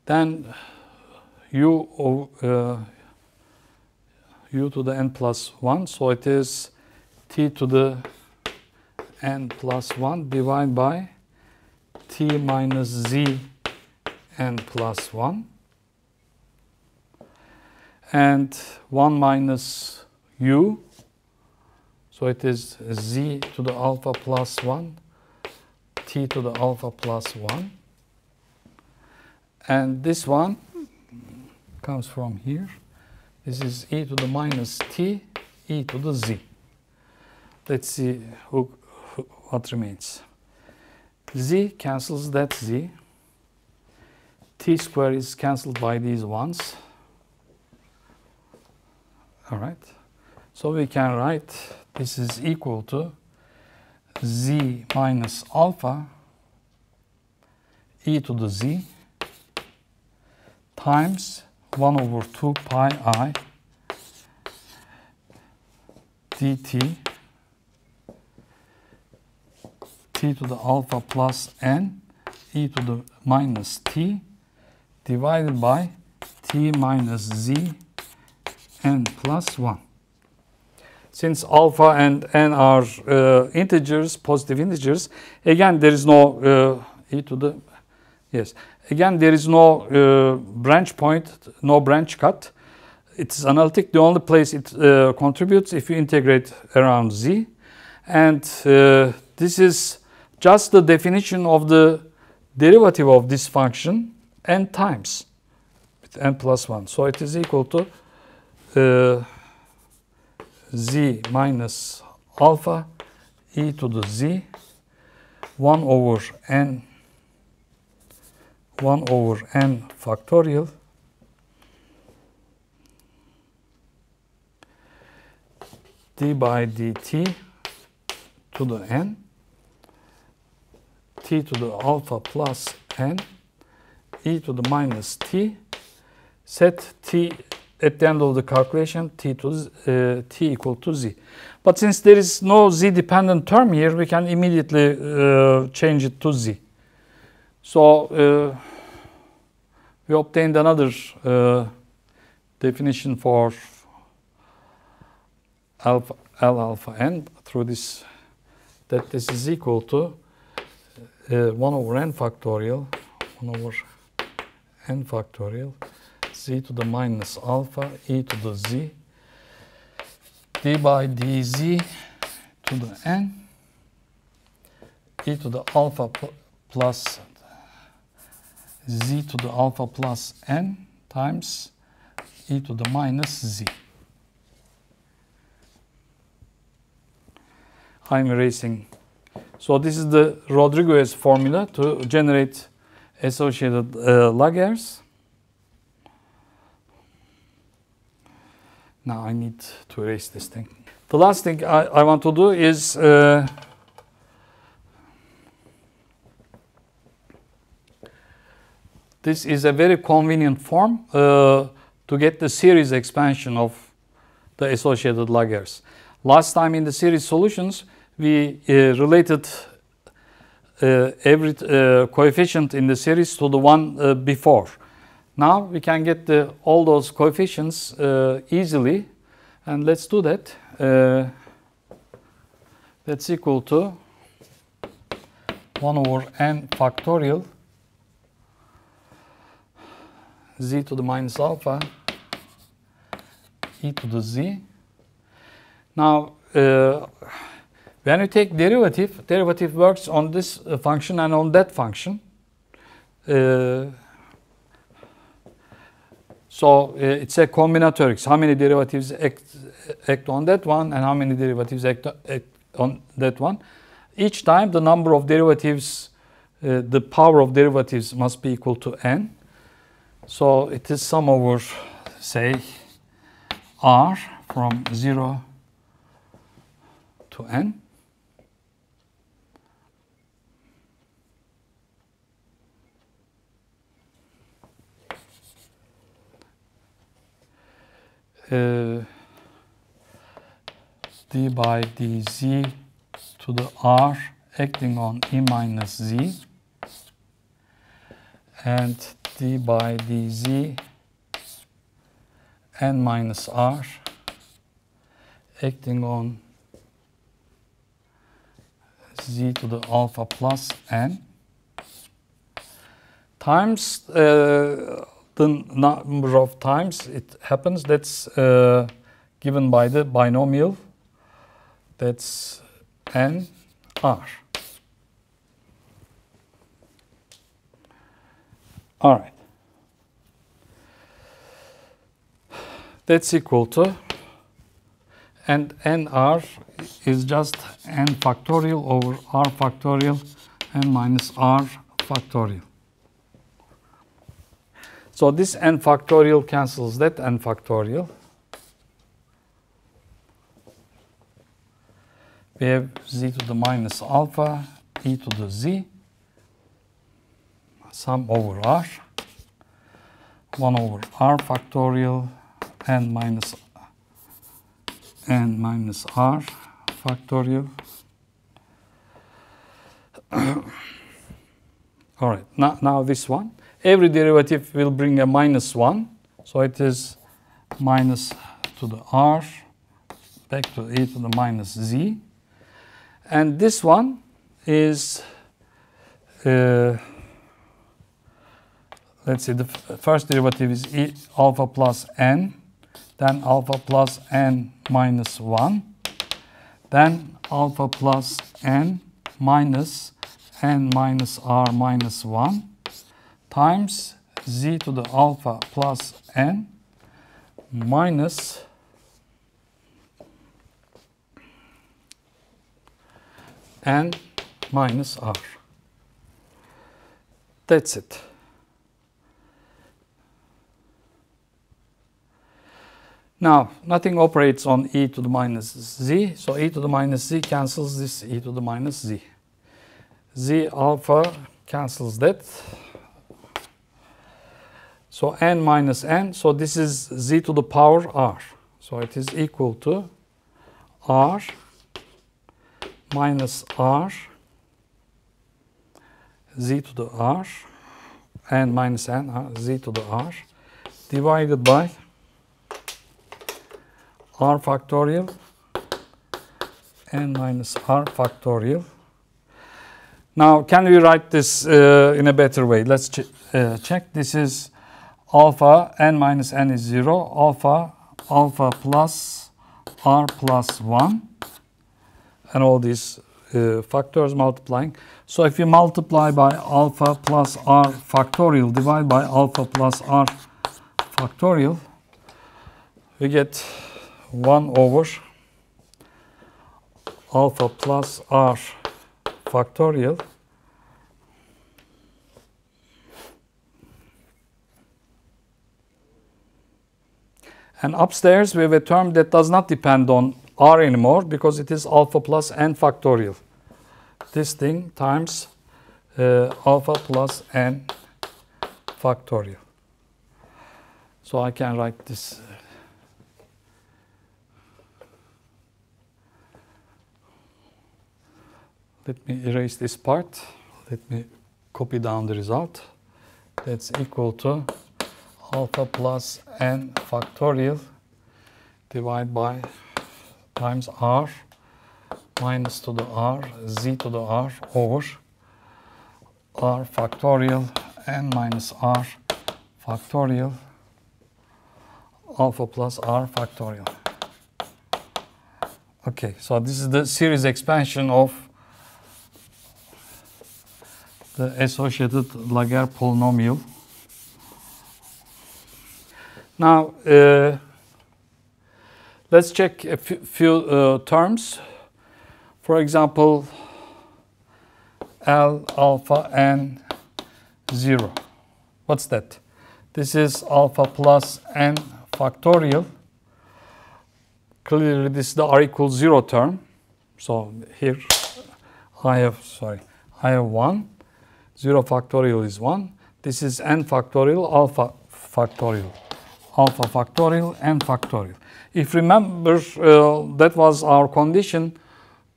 Then u to the n plus 1, so it is t to the n plus 1 divided by t minus z n plus 1, and 1 minus u, so it is z to the alpha plus 1, t to the alpha plus 1, and this one comes from here. This is e to the minus t, e to the z. Let's see what remains. Z cancels that z. T square is cancelled by these ones. All right. So we can write this is equal to z minus alpha e to the z times 1 over 2 pi I dt t to the alpha plus n e to the minus t divided by t minus z n plus 1. Since alpha and n are integers, positive integers, again there is no e to the, yes, again there is no branch point, no branch cut. It's analytic. The only place it contributes if you integrate around z. And this is just the definition of the derivative of this function n times with n plus 1. So it is equal to z minus alpha e to the z 1 over n factorial d by dt to the n t to the alpha plus n e to the minus t, set t at the end of the calculation t equal to z. But since there is no z dependent term here, we can immediately change it to z. So we obtained another definition for L alpha n through this, that this is equal to 1 over n factorial, 1 over n factorial, z to the minus alpha e to the z d by dz to the n e to the alpha plus z to the alpha plus n times e to the minus z. I'm erasing. So this is the Rodriguez formula to generate associated Lagrange. Now I need to erase this thing. The last thing I want to do is this is a very convenient form to get the series expansion of the associated Lagrange. Last time in the series solutions, we related every coefficient in the series to the one before. Now we can get all those coefficients easily, and let's do that. That's equal to 1 over n factorial z to the minus alpha e to the z. Now when you take derivative works on this function and on that function. So it's a combinatorics. How many derivatives act on that one and how many derivatives act on that one. Each time the number of derivatives, the power of derivatives must be equal to n. So it is sum over, say, r from 0 to n. D by dz to the r acting on e minus z, and d by dz n minus r acting on z to the alpha plus n times the number of times it happens. That's given by the binomial. That's n r. All right. that's equal to, and nr is just n factorial over r factorial n minus r factorial. So this n factorial cancels that n factorial. We have z to the minus alpha e to the z, sum over r, 1 over r factorial n minus r factorial. All right, now this one. Every derivative will bring a minus 1. So it is minus to the r back to e to the minus z. And this one is, let's see, the first derivative is e alpha plus n, then alpha plus n minus 1, then alpha plus n minus r minus 1 times z to the alpha plus n minus n minus r. That's it. Now, nothing operates on e to the minus z, so e to the minus z cancels this e to the minus z. Z alpha cancels that. So n minus n, so this is z to the power r. So it is equal to r minus r, z to the r, n minus n, z to the r, divided by r factorial, n minus r factorial. Now, can we write this in a better way? Let's check. This is alpha, n minus n is 0, alpha plus r plus 1, and all these factors multiplying. So if you multiply by alpha plus r factorial, divide by alpha plus r factorial, we get 1 over alpha plus r factorial and upstairs we have a term that does not depend on r anymore because it is alpha plus n factorial. This thing times alpha plus n factorial. So I can write this. Let me erase this part. Let me copy down the result. That's equal to alpha plus n factorial divided by times r minus to the r z to the r over r factorial n minus r factorial alpha plus r factorial. Okay, so this is the series expansion of the associated Laguerre polynomial. Now, let's check a few terms. For example, L alpha n 0. What's that? This is alpha plus n factorial. Clearly, this is the r equals 0 term. So here I have 1. 0 factorial is 1. This is n factorial, alpha factorial. Alpha factorial, n factorial. If remember, that was our condition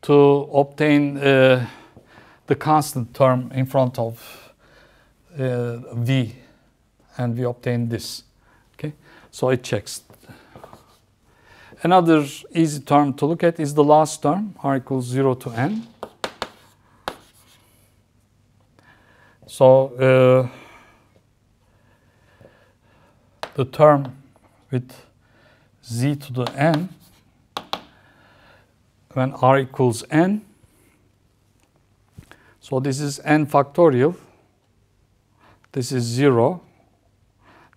to obtain the constant term in front of v, and we obtained this. Okay, so it checks. Another easy term to look at is the last term, r equals 0 to n. So the term with z to the n when r equals n. So this is n factorial. This is 0.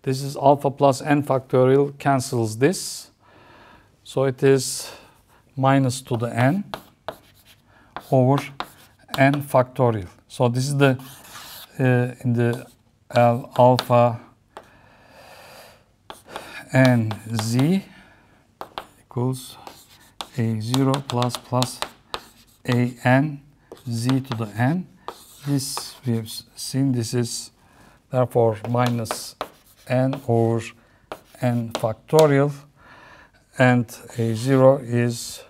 This is alpha plus n factorial cancels this. So it is minus to the n over n factorial. So this is the in the L alpha n z equals a0 plus a n z to the n. This we have seen, this is therefore minus n over n factorial, and a0 is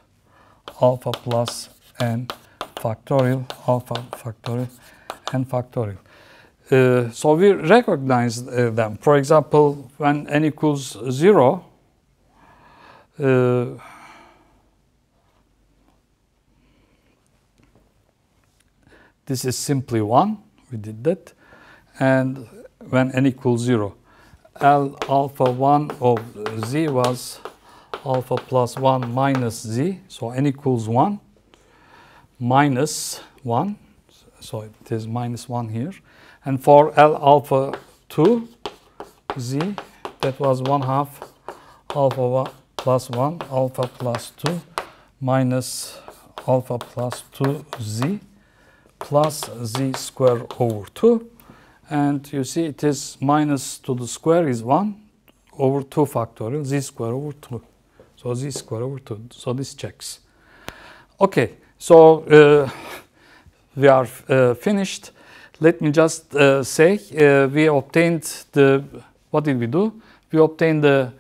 alpha plus n factorial, alpha factorial, n factorial. So we recognize them. For example, when n equals 0, this is simply 1. We did that. And when n equals 0, L alpha 1 of z was alpha plus 1 minus z. So n equals 1 minus 1. So it is minus 1 here. And for L alpha 2 z, that was 1/2 alpha 1 plus 1 alpha plus 2 minus alpha plus 2 z plus z square over 2. And you see it is minus to the square is 1 over 2 factorial, z square over 2. So z square over 2. So this checks. Okay, so we are finished. Let me just say we obtained the, what did we do? We obtained the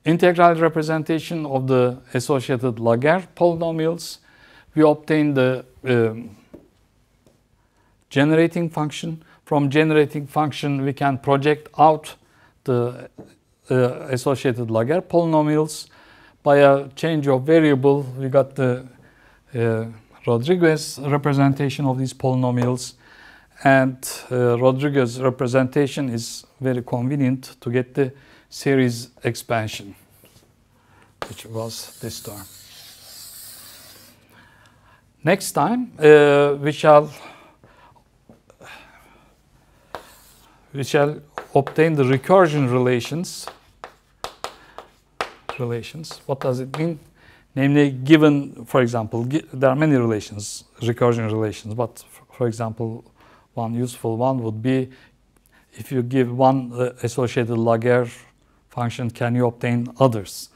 integral representation of the associated Laguerre polynomials. We obtained the generating function. From generating function, we can project out the associated Laguerre polynomials. By a change of variable, we got the Rodriguez representation of these polynomials. And Rodriguez representation is very convenient to get the series expansion, which was this term. Next time, we shall obtain the recursion relations. What does it mean? Namely, given, for example, there are many relations, recursion relations, but for example, one useful one would be if you give one associated Laguerre function, can you obtain others?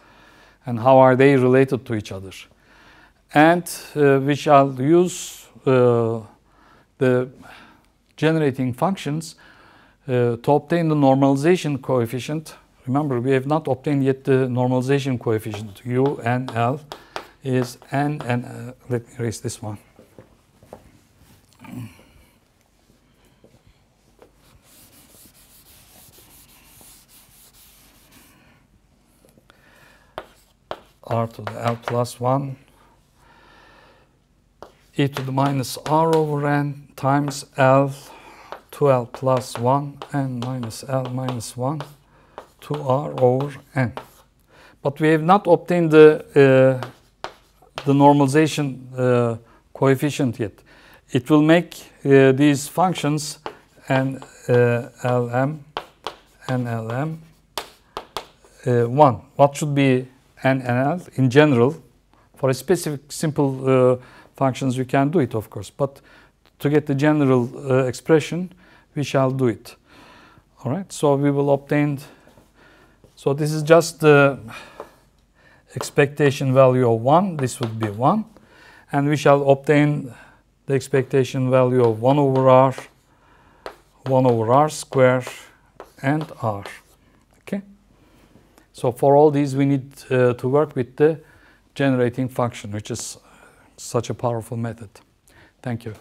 And how are they related to each other? And we shall use the generating functions to obtain the normalization coefficient. Remember, we have not obtained yet the normalization coefficient. U and L is n, and let me erase this one. R to the L plus 1 e to the minus r over n times L to L plus 1 n minus L minus 1 to r over n. But we have not obtained the normalization coefficient yet. It will make these functions n Lm n Lm 1. What should be n and L in general? For a specific simple functions we can do it, of course, but to get the general expression we shall do it. All right, so we will obtain, so this is just the expectation value of 1, this would be 1, and we shall obtain the expectation value of 1 over r square and r. Okay, so for all these we need to work with the generating function, which is such a powerful method. Thank you.